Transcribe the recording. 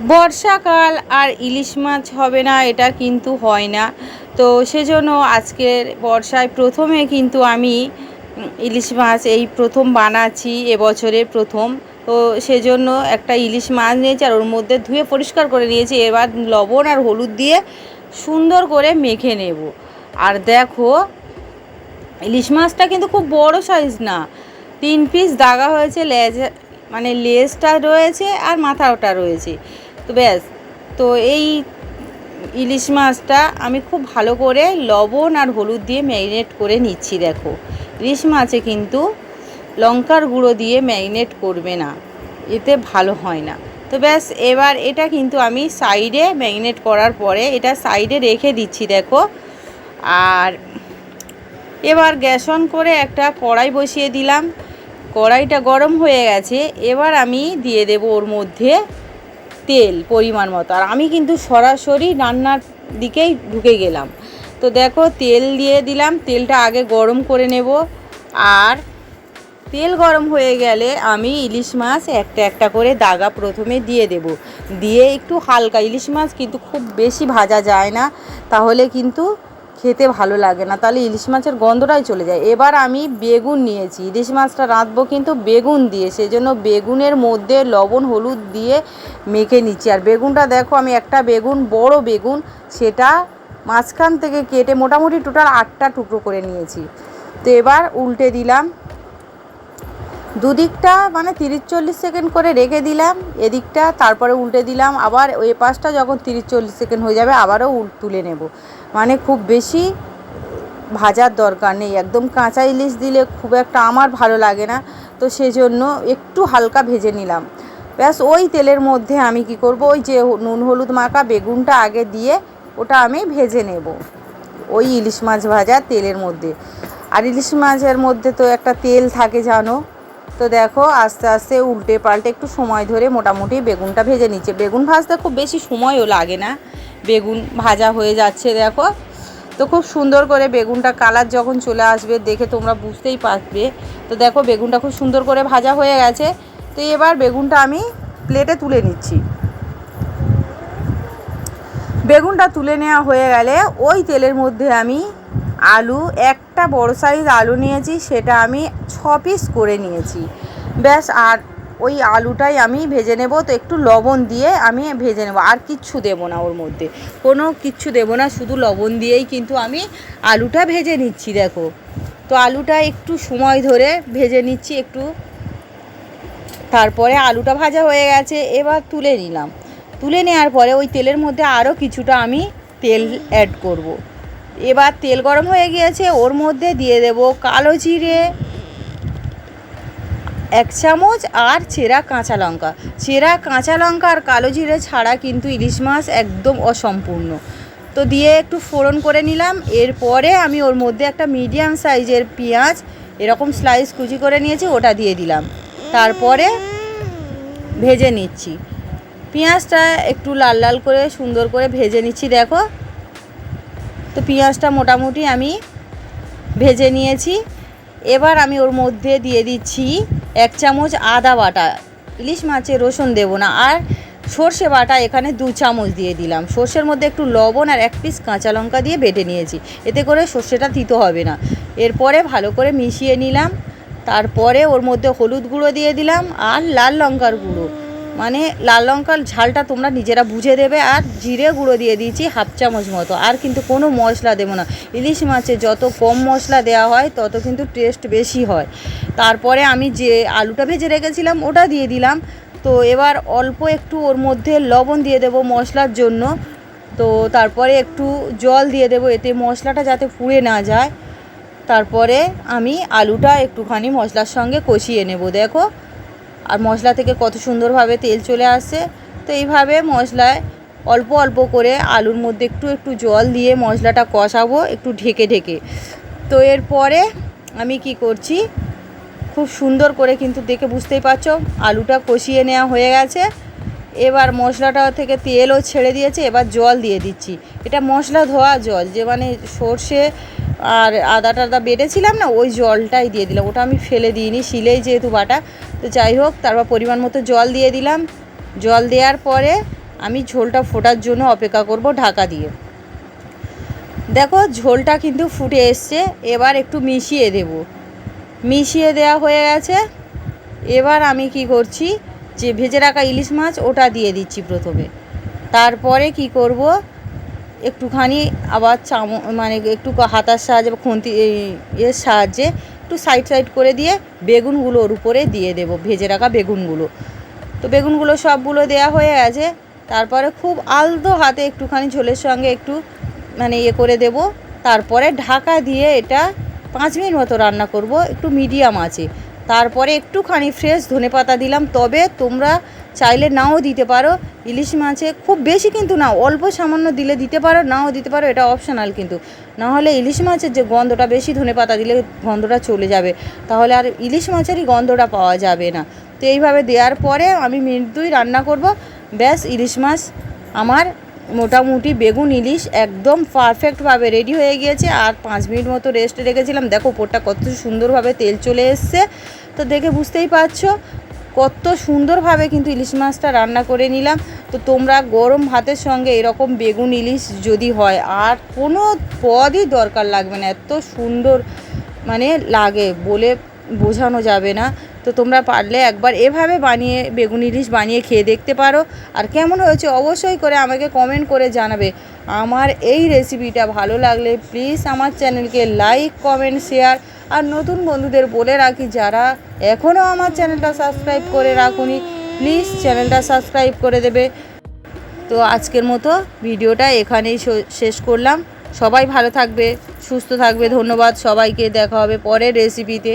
বর্ষাকাল আর ইলিশ মাছ হবে না এটা কিন্তু হয় না। তো সেজন্য আজকের বর্ষায় প্রথমে কিন্তু আমি ইলিশ মাছ এই প্রথম বানাচ্ছি, এবছরের প্রথম। তো সেজন্য একটা ইলিশ মাছ নিয়েছি আর ওর মধ্যে ধুয়ে পরিষ্কার করে নিয়েছি। এবার লবণ আর হলুদ দিয়ে সুন্দর করে মেখে নেব। আর দেখো, ইলিশ মাছটা কিন্তু খুব বড় সাইজ না, 3 পিস দাগা হয়েছে। মানে লেজটা রয়েছে আর মাথাটা রয়েছে। তো ব্যাস, তো এই ইলিশ মাছটা আমি খুব ভালো করে লবণ আর হলুদ দিয়ে ম্যারিনেট করে নিচ্ছি। দেখো, ইলিশ মাছে কিন্তু লঙ্কার গুঁড়ো দিয়ে ম্যারিনেট করবে না, এতে ভালো হয় না। তো ব্যাস, এবার এটা কিন্তু আমি সাইডে ম্যারিনেট করার পরে এটা সাইডে রেখে দিচ্ছি। দেখো, আর এবার গ্যাস অন করে একটা কড়াই বসিয়ে দিলাম। কড়াইটা গরম হয়ে গেছে। এবার আমি দিয়ে দেব ওর মধ্যে তেল পরিমাণ মতো। আর আমি কিন্তু সরাসরি রান্নার দিকেই ঢুকে গেলাম। তো দেখো, তেল দিয়ে দিলাম। তেলটা আগে গরম করে নেব। আর তেল গরম হয়ে গেলে আমি ইলিশ মাছ একটা একটা করে দাগা প্রথমে দিয়ে দেব। দিয়ে একটু হালকা, ইলিশ মাছ কিন্তু খুব বেশি ভাজা যায় না, তাহলে কিন্তু খেতে ভালো লাগে না, তাহলে ইলিশ মাছের গন্ধটাই চলে যায়। এবার আমি বেগুন নিয়েছি, ইলিশ মাছটা রাঁধবো কিন্তু বেগুন দিয়ে, সেজন্য বেগুনের মধ্যে লবণ হলুদ দিয়ে মেখে নিচ্ছি। আর বেগুনটা দেখো, আমি একটা বেগুন, বড় বেগুন, সেটা মাঝখান থেকে কেটে মোটামুটি টোটাল 8টা টুকরো করে নিয়েছি। তো এবার উল্টে দিলাম। দুদিকটা মানে 30-40 সেকেন্ড করে রেখে দিলাম এদিকটা, তারপরে উল্টে দিলাম। আবার ওই পাশটা যখন 30-40 সেকেন্ড হয়ে যাবে আবারও তুলে নেব। মানে খুব বেশি ভাজার দরকার নেই, একদম কাঁচা ইলিশ দিলে খুব একটা আমার ভালো লাগে না। তো সেজন্য একটু হালকা ভেজে নিলাম। ব্যাস, ওই তেলের মধ্যে আমি কি করব, ওই যে নুন হলুদ মাখা বেগুনটা আগে দিয়ে ওটা আমি ভেজে নেব ওই ইলিশ মাছ ভাজা তেলের মধ্যে। আর ইলিশ মাছের মধ্যে তো একটা তেল থাকে জানো। তো দেখো, আস্তে আস্তে উল্টে পাল্টে একটু সময় ধরে মোটামুটি বেগুনটা ভেজে নিচ্ছে। বেগুন ভাজতে খুব বেশি সময়ও লাগে না, বেগুন ভাজা হয়ে যাচ্ছে। দেখো, তো খুব সুন্দর করে বেগুনটা কালার যখন চলে আসবে দেখে তোমরা বুঝতেই পারবে। তো দেখো, বেগুনটা খুব সুন্দর করে ভাজা হয়ে গেছে। তো এবার বেগুনটা আমি প্লেটে তুলে নিচ্ছি। বেগুনটা তুলে নেওয়া হয়ে গেলে ওই তেলের মধ্যে আমি আলু, একটা বড় সাইজ আলু নিয়েছি, সেটা আমি 6 পিস করে নিয়েছি। ব্যাস, আর ওই আলুটাই আমি ভেজে নেব। তো একটু লবণ দিয়ে আমি ভেজে নেব, আর কিচ্ছু দেবো না, ওর মধ্যে কোনো কিচ্ছু দেবো না, শুধু লবণ দিয়েই কিন্তু আমি আলুটা ভেজে নিচ্ছি। দেখো, তো আলুটা একটু সময় ধরে ভেজে নিচ্ছি একটু। তারপরে আলুটা ভাজা হয়ে গেছে, এবার তুলে নিলাম। তুলে নেওয়ার পরে ওই তেলের মধ্যে আরও কিছুটা আমি তেল অ্যাড করব। এবার তেল গরম হয়ে গিয়েছে, ওর মধ্যে দিয়ে দেব কালো জিরে 1 চামচ আর চেরা কাঁচা লঙ্কা। চেরা কাঁচা লঙ্কা আর কালো জিরে ছাড়া কিন্তু ইলিশ মাছ একদম অসম্পূর্ণ। তো দিয়ে একটু ফোড়ন করে নিলাম। এরপরে আমি ওর মধ্যে একটা মিডিয়াম সাইজের পেঁয়াজ এরকম স্লাইস কুচি করে নিয়েছি, ওটা দিয়ে দিলাম। তারপরে ভেজে নিচ্ছি, পেঁয়াজটা একটু লাল লাল করে সুন্দর করে ভেজে নিচ্ছি। দেখো, তো পেঁয়াজটা মোটামুটি আমি ভেজে নিয়েছি। এবার আমি ওর মধ্যে দিয়ে দিচ্ছি 1 চামচ আদা বাটা, ইলিশ মাছে রসুন দেবো না। আর সর্ষে বাটা এখানে 2 চামচ দিয়ে দিলাম। সর্ষের মধ্যে একটু লবণ আর 1 পিস কাঁচা লঙ্কা দিয়ে বেটে নিয়েছি, এতে করে সর্ষেটা তিতো হবে না। এরপরে ভালো করে মিশিয়ে নিলাম। তারপরে ওর মধ্যে হলুদ গুঁড়ো দিয়ে দিলাম আর লাল লঙ্কার গুঁড়ো, মানে লাল লঙ্কার ঝালটা তোমরা নিজেরা বুঝে দেবে। আর জিরে গুঁড়ো দিয়ে দিয়েছি 1/2 চামচ মতো। আর কিন্তু কোনো মশলা দেবো না, ইলিশ মাছে যত কম মশলা দেওয়া হয় তত কিন্তু টেস্ট বেশি হয়। তারপরে আমি যে আলুটা ভেজে রেখেছিলাম ওটা দিয়ে দিলাম। তো এবার অল্প একটু ওর মধ্যে লবণ দিয়ে দেবো মশলার জন্য। তো তারপরে একটু জল দিয়ে দেবো, এতে মশলাটা যাতে পুড়ে না যায়। তারপরে আমি আলুটা একটুখানি মশলার সঙ্গে কষিয়ে নেব। দেখো, আর মশলা থেকে কত সুন্দরভাবে তেল চলে আসছে। তো এইভাবে মশলায় অল্প অল্প করে আলুর মধ্যে একটু একটু জল দিয়ে মশলাটা কষাবো একটু ঢেকে ঢেকে। তো এরপরে আমি কি করছি, খুব সুন্দর করে কিন্তু দেখে বুঝতেই পারছো আলুটা কষিয়ে নেওয়া হয়ে গেছে। এবার মশলাটা থেকে তেলও ছেড়ে দিয়েছে, এবার জল দিয়ে দিচ্ছি। এটা মশলা ধোয়া জল, যে মানে সর্ষে আর আদা টাদা বেটেছিলাম না, ওই জলটাই দিয়ে দিলাম। ওটা আমি ফেলে দিইনি, শিলেই যেহেতু বাটা। তো যাই হোক, তারপর পরিমাণ মতো জল দিয়ে দিলাম। জল দেওয়ার পরে আমি ঝোলটা ফোটার জন্য অপেক্ষা করব ঢাকা দিয়ে। দেখো ঝোলটা কিন্তু ফুটে এসছে, এবার একটু মিশিয়ে দেব। মিশিয়ে দেওয়া হয়ে গেছে। এবার আমি কি করছি, যে ভেজে রাখা ইলিশ মাছ ওটা দিয়ে দিচ্ছি প্রথমে। তারপরে কি করব, একটুখানি আবার মানে একটু হাতার সাহায্যে বা খুন্তি এর সাহায্যে একটু সাইড করে দিয়ে বেগুনগুলো ওর উপরে দিয়ে দেব, ভেজে রাখা বেগুনগুলো। তো বেগুনগুলো সবগুলো দেওয়া হয়ে গেছে। তারপরে খুব আলতো হাতে একটুখানি ঝোলের সঙ্গে একটু মানে করে দেব। তারপরে ঢাকা দিয়ে এটা 5 মিনিট মতো রান্না করব একটু মিডিয়াম আছে। তারপরে একটুখানি ফ্রেশ ধনেপাতা দিলাম, তবে তোমরা চাইলে নাও দিতে পারো। ইলিশ মাছে খুব বেশি কিন্তু না, অল্প সামান্য দিলে দিতে পারো, নাও দিতে পারো, এটা অপশনাল কিন্তু। নাহলে ইলিশ মাছের যে গন্ধটা, বেশি ধনেপাতা দিলে গন্ধটা চলে যাবে, তাহলে আর ইলিশ মাছেরই গন্ধটা পাওয়া যাবে না। তো এইভাবে দেওয়ার পরে আমি মিনিট 2 রান্না করব। ব্যাস ইলিশ মাছ আমার মোটামুটি বেগুন ইলিশ একদম পারফেক্টভাবে রেডি হয়ে গিয়েছে। আর 5 মিনিট মতো রেস্টে রেখেছিলাম। দেখো ওপরটা কত সুন্দরভাবে তেল চলে এসছে। তো দেখে বুঝতেই পারছো কত সুন্দরভাবে কিন্তু ইলিশ মাছটা রান্না করে নিলাম। তো তোমরা গরম ভাতের সঙ্গে এরকম বেগুন ইলিশ যদি হয়, আর কোনো পদই দরকার লাগবে না, এত সুন্দর মানে লাগে বলে বোঝানো যাবে না। তো তোমরা পারলে একবার এভাবে বানিয়ে বেগুন ইলিশ বানিয়ে খেয়ে দেখতে পারো। আর কেমন হয়েছে অবশ্যই করে আমাকে কমেন্ট করে জানাবে। আমার এই রেসিপিটা ভালো লাগলে প্লিজ আমার চ্যানেলকে লাইক, কমেন্ট, শেয়ার। আর নতুন বন্ধুদের বলে রাখি, যারা এখনও আমার চ্যানেলটা সাবস্ক্রাইব করে রাখুনি, প্লিজ চ্যানেলটা সাবস্ক্রাইব করে দেবে। তো আজকের মতো ভিডিওটা এখানেই শেষ করলাম। সবাই ভালো থাকবে, সুস্থ থাকবে। ধন্যবাদ সবাইকে, দেখা হবে পরের রেসিপিতে।